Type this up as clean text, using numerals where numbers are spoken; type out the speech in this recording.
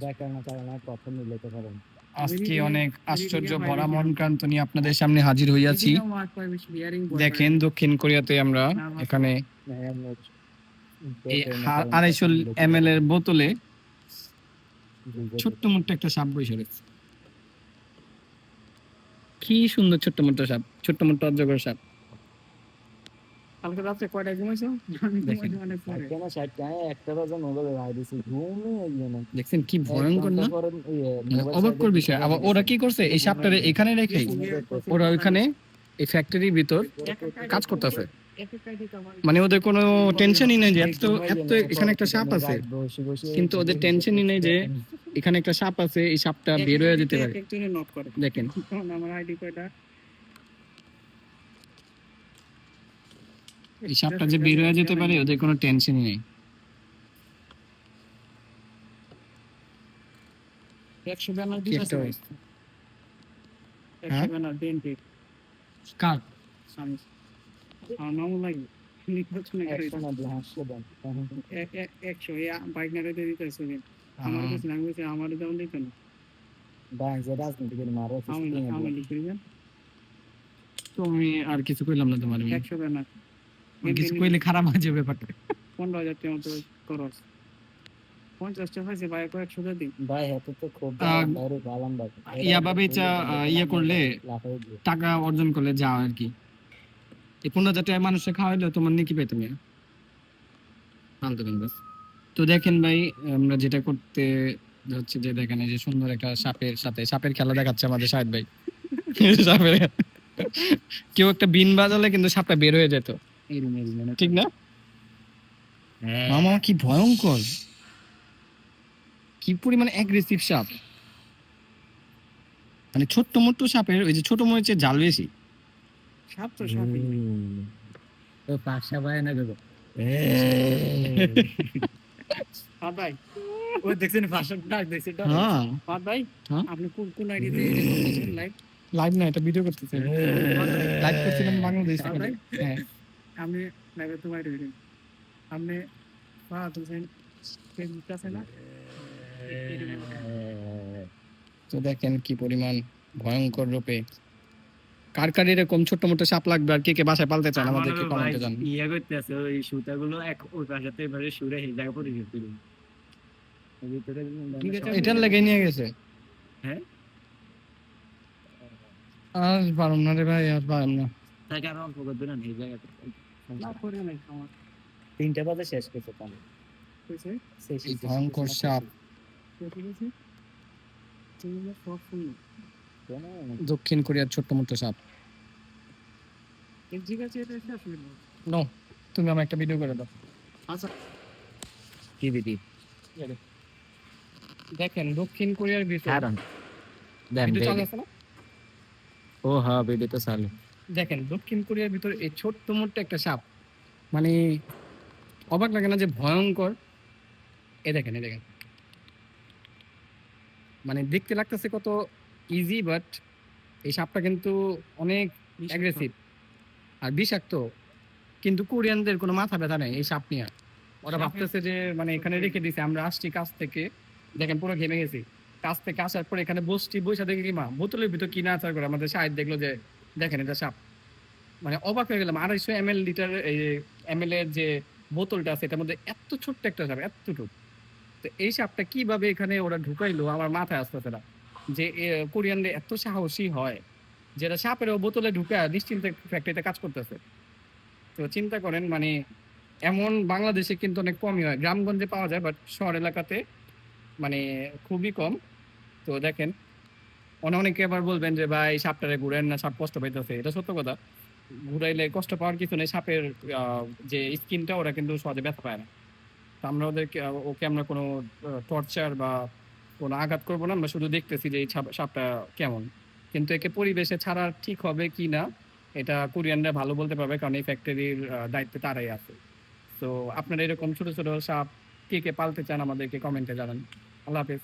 দেখানোর কারণে প্রথম নিতে পারেন। আজকে অনেক আশ্চর্য ভরা মন ক্রান্ত নিয়ে আপনাদের সামনে হাজির হইয়াছি। দেখেন দক্ষিণ কোরিয়াতে আমরা এখানে এই 250 ml এর বোতলে ছোট্ট মোট্ট একটা সাপ বসে রয়েছে। কি সুন্দর ছোট্ট মোট্ট সাপ, ছোট্ট মোট্ট অজগর সাপ। কালকে রাতে কয়টায় ঘুমাইছো? দেখছেন কি ভয়ঙ্কর না? অবাককর বিষয়। আবার ওরা কি করছে, এই সাপটারে এখানে রেখে ওরা ওইখানে এই ফ্যাক্টরির ভিতর কাজ করতেছে। মানে ওদের কোনো টেনশনই নেই যে এত এত এখানে একটা সাপ আছে, কিন্তু ওদের টেনশনই নেই যে এখানে একটা সাপ আছে, এই সাপটা বের হয়ে যেতে পারে। দেখেন এই সাপটা যে বের হয়ে যেতে পারে, ওদের কোনো টেনশনই নেই। 100 ব্যানার দিতেছে। 100 ব্যানার ডেন্টেড কাট সামনে মামু লাগি নিকোচনে গাড়ি 100 না 200 দেন 100 ইয়া বাইক না রেডি দিতেছে আমার কাছে লাগবে আমার দাও দিতে না বাইক যে রাজনীতির মারো আমি লিখিবেন। তুমি আর কিছু কইলাম না তোমার। 100 ব্যানার কিছু কইলে খারাপ হয়ে যাবে ব্যাপারটা। 15,000 টাকা তো খরচ 50 টাকা হইছে ভাই, 100 দিন ভাই। এত তো খুব বাইরে গালাম ভাই। ইয়াভাবে ইয়া করলে টাকা অর্জন করলে যাও আর কি। এই 15,000 টাকা মানুষে খাওয়াইলে তোমার নাকি পেতে তুমি ফালতু বিজনেস। তো দেখেন ভাই, আমরা যেটা করতে হচ্ছে যে দেখেন এই যে সুন্দর একটা সাপের সাথে সাপের খেলা দেখাচ্ছে আমাদের শাহেদ ভাই। সাপের কেউ একটা বিন বাজালে কিন্তু সাপটা বের হয়ে যেত, ঠিক না মামা? কি ভয়ঙ্কর, কি পরিমাণে অ্যাগ্রেসিভ সাপ। মানে ছোট্ট মোট্ট সাপের ওই যে ছোট মরিচের জাল বেশি। সাপ তো সাপই তো পাশা ভাই না দেবো ভাই। ওই দেখছেন ভাষণ ডাক দেখছে। হ্যাঁ ভাই, আপনি কোন কোন আইডিতে করতেছেন লাইভ? লাইভ না, এটা ভিডিও করতেছেন। লাইভ করছিলাম বাংলাদেশ থেকে। হ্যাঁ আপনি লাইভে তো বাইরে হইলেন। আপনি ফাহাদ হোসেন ফেসবুক আছে না? তো দেখেন কি পরিমাণ ভয়ঙ্কর রূপে। কার কার এরকম ছোট মোটো সাপ লাগবে আর কে কে বাসায় পালতে চান আমাদেরকে কমেন্টে জানান। ইয়া করতেছে ওই সুতাগুলো এক ওই পাশাতে এবারে সুরে এই জায়গা পড়ে গেছে। এটার লেগে নিয়ে গেছে। হ্যাঁ আর পারুম না রে ভাই, আর পারুম না। তাকে আর অল্প করে দিলেন এই জায়গাতে না করে নাই আমার 3টা বাজে শেষ করতে পারে। কইছে সেই ভয়ঙ্কর সাপ দক্ষিণ কোরিয়ার ছোট্ট মোটো সাপ। নো, তুমি আমার একটা ভিডিও করে দাও। আচ্ছা কি ভিডিও? দেখেন দক্ষিণ কোরিয়ার ভিতর ভিডিও চালু আছে না? ও হ্যাঁ, ভিডিও তো চালু। দেখেন দক্ষিণ কোরিয়ার ভিতর এই ছোট্ট মোট্ট একটা সাপ, মানে অবাক লাগে না যে ভয়ঙ্কর? এ দেখেন, এ দেখেন, মানে দেখতে লাগতেছে কত ইজি, বাট এই সাপটা কিন্তু অনেক অ্যাগ্রেসিভ আর বিষাক্ত। কিন্তু কোরিয়ানদের কোনো মাথা ব্যথা নেই এই সাপ নিয়ে। ওরা ভাবতেছে যে মানে এখানে রেখে দিছে, আমরা আসছি কাছ থেকে, দেখেন পুরো ঘেমে গেছি। কাছ থেকে আসার পরে এখানে বসছি, বসে দেখে কি মা বোতলের ভিতর কিনা আচার করে আমাদের সাহেব দেখলো যে দেখেন এটা সাপ। মানে অবাক হয়ে গেলাম, 250 ml লিটার এই ml এর যে বোতলটা আছে এটার মধ্যে এত ছোট্ট একটা সাপ, এতটুকু। তো এই সাপটা কিভাবে এখানে ওরা ঢুকাইলো আমার মাথায় আসতেছে না, যে কোরিয়ানরা এত সাহসী হয় যেটা সাপের বোতলে ঢুকা নিশ্চিন্তে ফ্যাক্টরিতে কাজ করতেছে। তো চিন্তা করেন, মানে এমন বাংলাদেশে কিন্তু অনেক কমই হয়, গ্রামগঞ্জে পাওয়া যায়, বাট শহর এলাকাতে মানে খুবই কম। তো দেখেন অনেকে আবার বলবেন যে ভাই সাপটারে ঘুরেন না, সাপ কষ্ট পাইতেছে। এটা সত্য কথা, ঘুরাইলে কষ্ট পাওয়ার কিছু নেই। সাপের যে স্কিনটা ওরা কিন্তু সহজে ব্যথা পায় না। তো আমরা ওদেরকে ওকে আমরা কোনো টর্চার বা কোনো আঘাত করবো না, আমরা শুধু দেখতেছি যে এই সাপটা কেমন। কিন্তু একে পরিবেশে ছাড়া ঠিক হবে কি না এটা কোরিয়ানরা ভালো বলতে পারবে, কারণ এই ফ্যাক্টরির দায়িত্বে তারাই আছে। তো আপনারা এরকম ছোট ছোট সাপ কে কে পালতে চান আমাদেরকে কমেন্টে জানান। আল্লাহ হাফেজ।